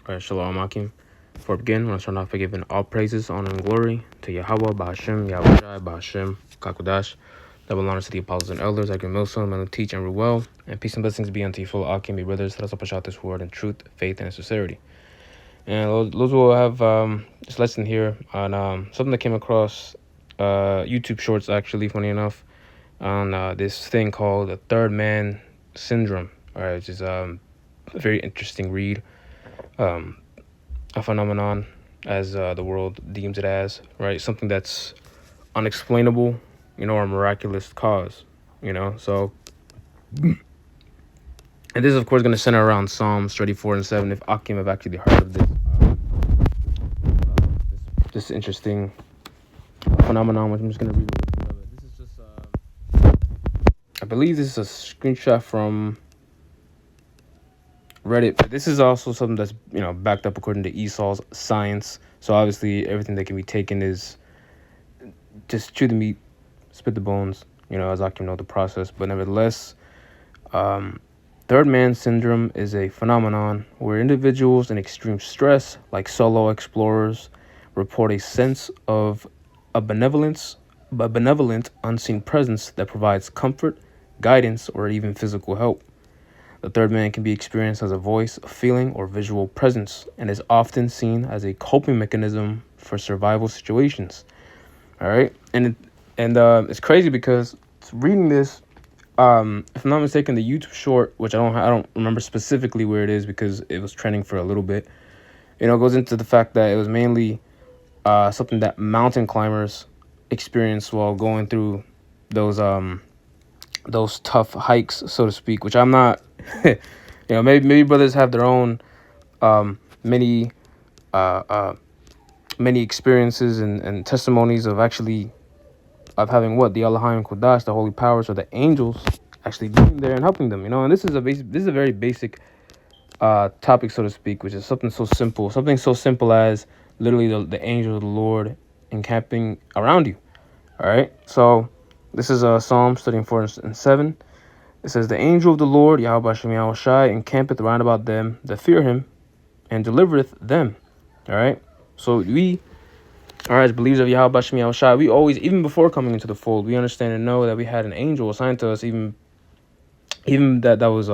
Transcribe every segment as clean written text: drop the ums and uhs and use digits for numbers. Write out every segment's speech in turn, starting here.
Shalom Akim. Before we begin, I want to start off by giving all praises, honor, and glory to Yahweh, Ba'ashem, Yahweh, Ba'ashem, Kakodash. Double honors to the apostles and elders, like your Milson, and teach and rule well. And peace and blessings be unto you, full Akim, be brothers. Let us push out this word in truth, faith, and sincerity. And those will have this lesson here on something that came across YouTube Shorts, actually, funny enough, on this thing called the third man syndrome, all right, which is a very interesting read. A phenomenon, as the world deems it as, right? Something that's unexplainable, or a miraculous cause, So, and this is, of course, going to center around Psalms 34 and 7. If Akim have actually heard of this interesting phenomenon, which I'm just going to read a little bit of it. This is just, I believe this is a screenshot from Reddit, but this is also something that's backed up according to Esau's science. So obviously everything that can be taken is just chew the meat, spit the bones, as I can know the process. But nevertheless, third man syndrome is a phenomenon where individuals in extreme stress, like solo explorers, report a sense of a benevolent unseen presence that provides comfort, guidance, or even physical help. The third man can be experienced as a voice, a feeling, or visual presence, and is often seen as a coping mechanism for survival situations. All right, and it's crazy because reading this, if I'm not mistaken, the YouTube short, which I don't remember specifically where it is because it was trending for a little bit, goes into the fact that it was mainly something that mountain climbers experience while going through those tough hikes, so to speak, which I'm not. Maybe brothers have their own many experiences and testimonies of having the Elohim Kodash, the holy powers, or the angels actually being there and helping them. And this is a very basic topic, so to speak, which is something so simple as literally the angel of the Lord encamping around you. All right, so this is Psalm 34 and 7. It says, "The angel of the Lord, Yahweh Shem Yahushai, encampeth round about them that fear him, and delivereth them." All right? So we are, as believers of Yahweh Shem Yahushai, we always, even before coming into the fold, we understand and know that we had an angel assigned to us, even that was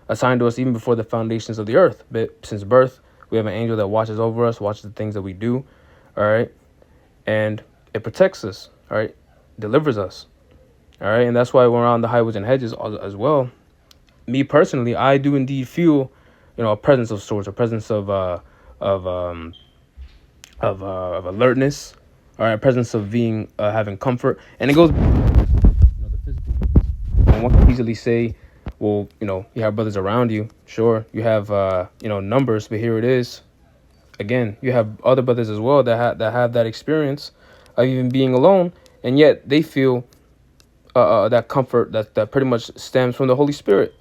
assigned to us even before the foundations of the earth. But since birth, we have an angel that watches over us, watches the things that we do, all right? And it protects us, all right? Delivers us. All right, and that's why when we're on the highways and hedges as well. Me personally, I do indeed feel, a presence of sorts, a presence of alertness, all right, a presence of being having comfort, and it goes, the physical. And one can easily say, well, you have brothers around you, sure, you have numbers, but here it is, again, you have other brothers as well that have that experience of even being alone, and yet they feel that comfort that pretty much stems from the Holy Spirit,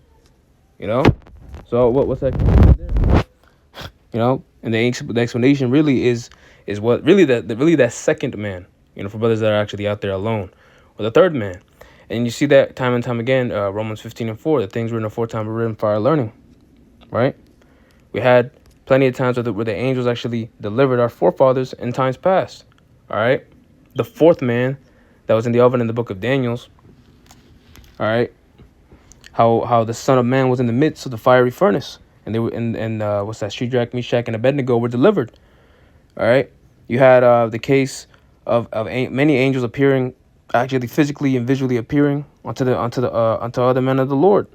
So what's that there? And the explanation really is what really that second man, for brothers that are actually out there alone, or the third man, and you see that time and time again. Romans 15 and 4, the things written aforetime were written for our learning, right? We had plenty of times where the angels actually delivered our forefathers in times past. All right, the fourth man that was in the oven in the book of Daniel's. All right, how the Son of Man was in the midst of the fiery furnace, and they were what's that? Shadrach, Meshach, and Abednego were delivered. All right, you had the case of many angels appearing, actually physically and visually appearing unto other men of the Lord.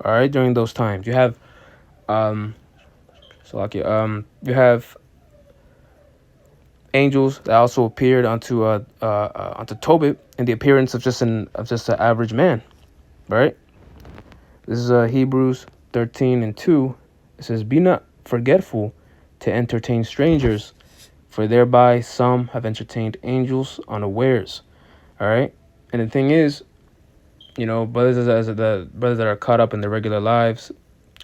All right, during those times, you have you have angels that also appeared unto Tobit in the appearance of just an average man. Right? This is Hebrews 13 and 2. It says, "Be not forgetful to entertain strangers, for thereby some have entertained angels unawares." All right? And the thing is, brothers that are caught up in their regular lives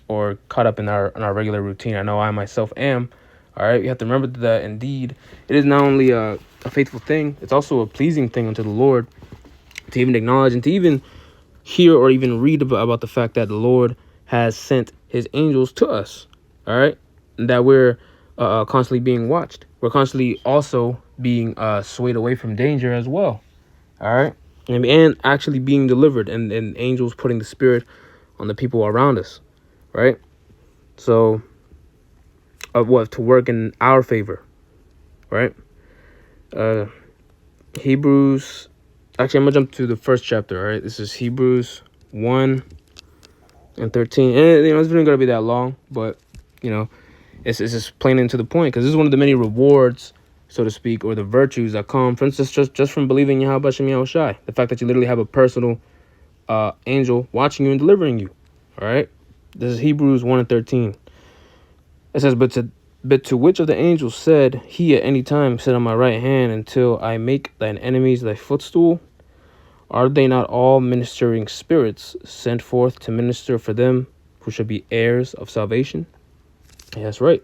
or caught up in our regular routine. I know I myself am. All right? You have to remember that indeed it is not only a faithful thing, it's also a pleasing thing unto the Lord to even acknowledge and to even hear or even read about the fact that the Lord has sent his angels to us. All right. that we're constantly being watched. We're constantly also being swayed away from danger as well. All right. And actually being delivered, and angels putting the spirit on the people around us. Right. So of what to work in our favor. Right. Hebrews. Actually, I'm gonna jump to the first chapter. All right. This is Hebrews 1:13. And it's not gonna be that long, but it's just plain and to the point, because this is one of the many rewards, so to speak, or the virtues that come, for instance, just from believing in Yahweh Shem Yahushai. The fact that you literally have a personal angel watching you and delivering you. All right. This is Hebrews 1:13. It says, but to which of the angels said he at any time, sit on my right hand until I make thine enemies thy footstool? Are they not all ministering spirits sent forth to minister for them who shall be heirs of salvation? Yeah, that's right.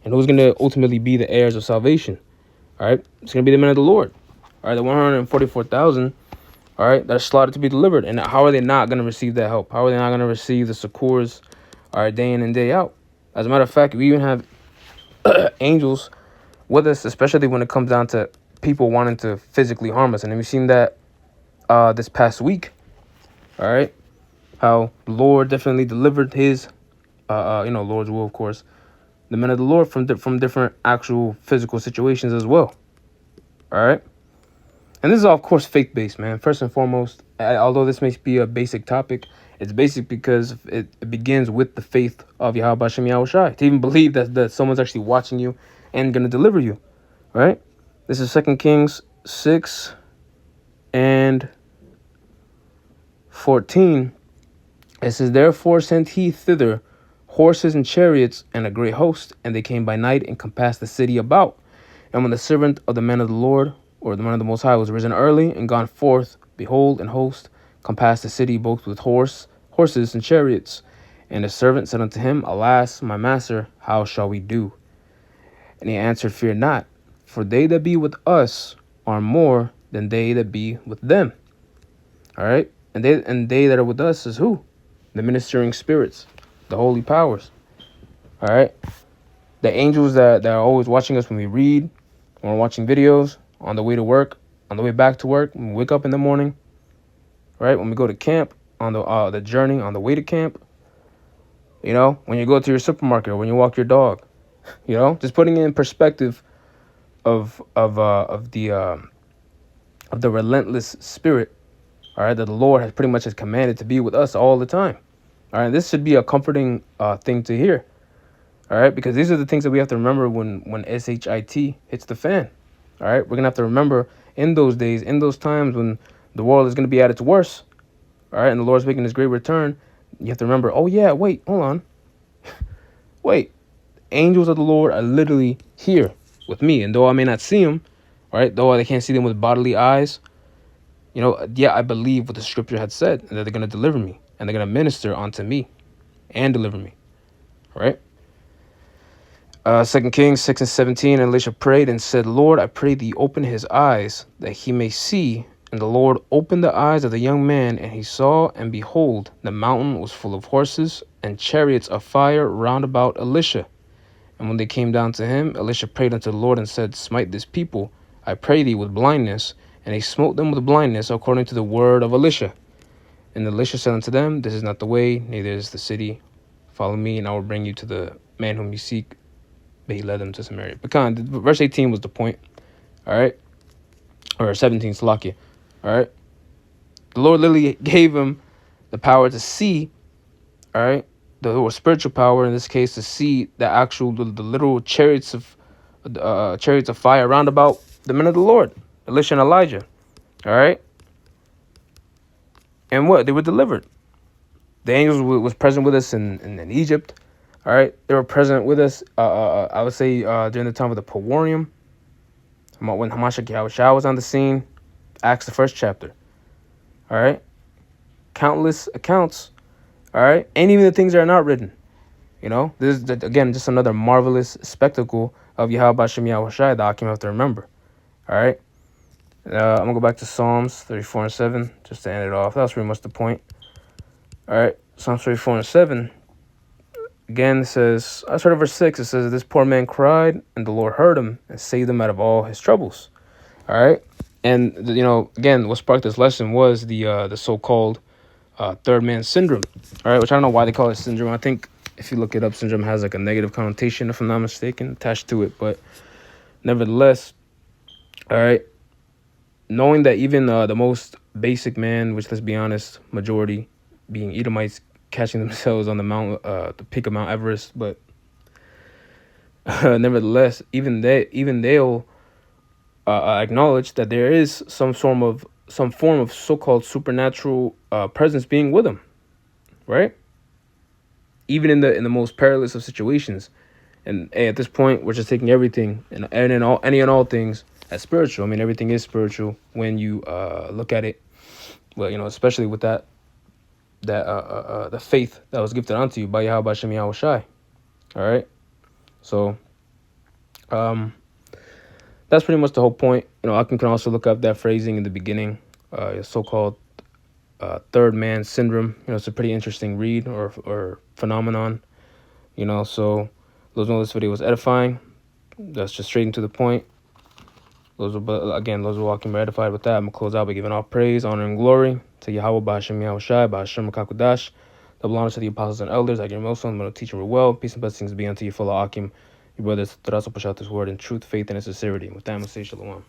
And who's going to ultimately be the heirs of salvation? All right. It's going to be the men of the Lord. All right. The 144,000. All right. That are slaughtered to be delivered. And how are they not going to receive that help? How are they not going to receive the succors, all right, day in and day out? As a matter of fact, we even have angels with us, especially when it comes down to people wanting to physically harm us. And we've seen that this past week. All right. How the Lord definitely delivered his, Lord's will, of course, the men of the Lord from different actual physical situations as well. All right. And this is all, of course, faith-based, man. First and foremost, although this may be a basic topic, it's basic because it begins with the faith of Yahweh Shem Yahushai. To even believe that someone's actually watching you and going to deliver you. Right. This is 2 Kings 6:14. It says, therefore sent he thither horses and chariots and a great host, and they came by night and compassed the city about. And when the servant of the man of the Lord, or the man of the Most High, was risen early and gone forth, behold, an host compassed the city both with horses and chariots. And the servant said unto him, alas, my master, how shall we do? And he answered, fear not, for they that be with us are more than they that be with them. All right. And they that are with us is who? The ministering spirits, the holy powers. All right. The angels that are always watching us when we read, when we're watching videos, on the way to work, on the way back to work, when we wake up in the morning, right? When we go to camp, on the journey, on the way to camp, when you go to your supermarket, or when you walk your dog, just putting in perspective of the relentless spirit, all right, that the Lord has pretty much has commanded to be with us all the time. All right, this should be a comforting thing to hear. All right, because these are the things that we have to remember when SHIT hits the fan. All right, we're going to have to remember in those days, in those times when the world is going to be at its worst. All right, and the Lord's making his great return. You have to remember, oh, yeah, wait, hold on. Wait, angels of the Lord are literally here with me. And though I may not see them, all right, though I can't see them with bodily eyes, I believe what the scripture had said, and that they're going to deliver me, and they're going to minister unto me and deliver me. All right. 2 Kings 6:17, and Elisha prayed and said, Lord, I pray thee, open his eyes, that he may see. And the Lord opened the eyes of the young man, and he saw, and behold, the mountain was full of horses and chariots of fire round about Elisha. And when they came down to him, Elisha prayed unto the Lord and said, smite this people, I pray thee, with blindness. And he smote them with blindness according to the word of Elisha. And Elisha said unto them, this is not the way, neither is the city. Follow me, and I will bring you to the man whom you seek. But he led them to Samaria. But verse 18 was the point. All right. Or 17, Salakia. All right. The Lord literally gave him the power to see. All right. The spiritual power in this case to see the actual, the literal chariots of fire round about the men of the Lord, Elisha and Elijah. All right. And what? They were delivered. The angels was present with us in Egypt. All right, they were present with us, I would say, during the time of the Powarium, when Hamashiach Yahushua was on the scene, Acts, the first chapter. All right, countless accounts, all right, and even the things that are not written. This is, again, just another marvelous spectacle of Yahweh Shem Yahushua that I can have to remember. All right, I'm going to go back to Psalms 34:7, just to end it off. That was pretty much the point. All right, Psalms 34:7. again, it says, I started verse 6. It says, this poor man cried, and the Lord heard him and saved him out of all his troubles. All right. And, again, what sparked this lesson was the so-called third man syndrome. All right. Which I don't know why they call it syndrome. I think if you look it up, syndrome has like a negative connotation, if I'm not mistaken, attached to it. But nevertheless, all right, knowing that even the most basic man, which, let's be honest, majority being Edomites, catching themselves on the peak of Mount Everest, but nevertheless, even they'll acknowledge that there is some form of so-called supernatural presence being with them, right? Even in the most perilous of situations. And hey, at this point, we're just taking everything and in all things as spiritual. I mean, everything is spiritual when you look at it. Well, especially with that the faith that was gifted unto you by Yahweh Hashem Yahweh Shai. All right. So that's pretty much the whole point. Akim can also look up that phrasing in the beginning, so-called third man syndrome. It's a pretty interesting read or phenomenon. So those know this video was edifying. That's just straight into the point. Those were Akim edified with that. I'm going to close out by giving all praise, honor, and glory to Yahweh, Ba'ashem Yahweh Shai, Ba'ashem Makakudash. Double honor to the apostles and elders. I give you most of them, I'm going to teach and well. Peace and blessings be unto you, fellow Akim. Your brothers, Taraso push out this word in truth, faith, and sincerity. With that, I'm going to say shalom.